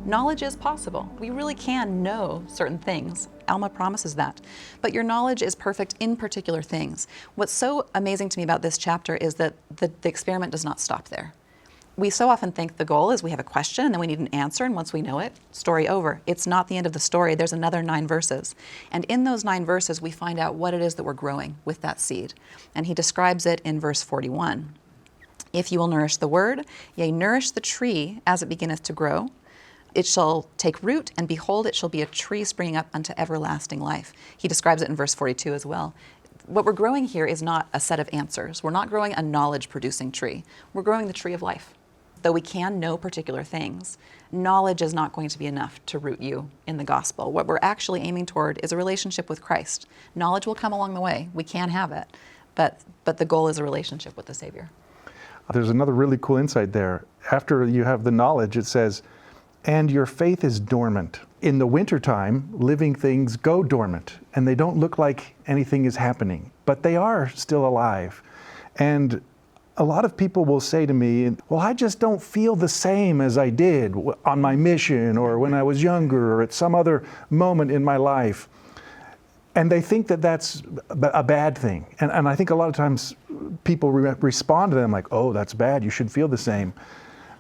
Knowledge is possible. We really can know certain things. Alma promises that. But your knowledge is perfect in particular things. What's so amazing to me about this chapter is that the experiment does not stop there. We so often think the goal is we have a question and then we need an answer, and once we know it, story over. It's not the end of the story. There's another 9 verses. And in those 9 verses, we find out what it is that we're growing with that seed. And he describes it in verse 41. If you will nourish the word, yea, nourish the tree as it beginneth to grow, it shall take root, and behold, it shall be a tree springing up unto everlasting life. He describes it in verse 42 as well. What we're growing here is not a set of answers. We're not growing a knowledge-producing tree. We're growing the tree of life. Though we can know particular things, knowledge is not going to be enough to root you in the gospel. What we're actually aiming toward is a relationship with Christ. Knowledge will come along the way. We can have it, but the goal is a relationship with the Savior. There's another really cool insight there. After you have the knowledge, it says, and your faith is dormant. In the wintertime, living things go dormant, and they don't look like anything is happening, but they are still alive. And a lot of people will say to me, well, I just don't feel the same as I did on my mission or when I was younger or at some other moment in my life. And they think that that's a bad thing. And I think a lot of times people respond to them like, oh, that's bad, you should feel the same.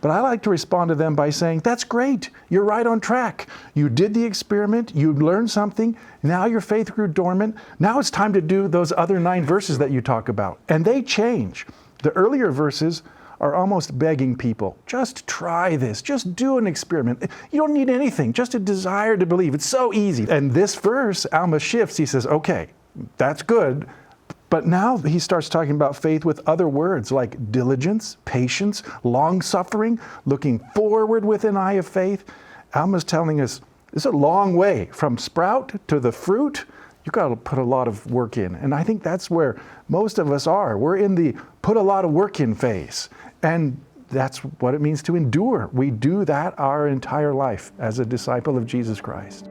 But I like to respond to them by saying, that's great, you're right on track. You did the experiment, you learned something, now your faith grew dormant. Now it's time to do those other 9 verses that you talk about. And they change. The earlier verses are almost begging people, just try this, just do an experiment. You don't need anything, just a desire to believe. It's so easy. And this verse, Alma shifts, he says, okay, that's good. But now he starts talking about faith with other words like diligence, patience, long-suffering, looking forward with an eye of faith. Alma's telling us it's a long way from sprout to the fruit. You've got to put a lot of work in. And I think that's where most of us are. We're in the put a lot of work in phase. And that's what it means to endure. We do that our entire life as a disciple of Jesus Christ.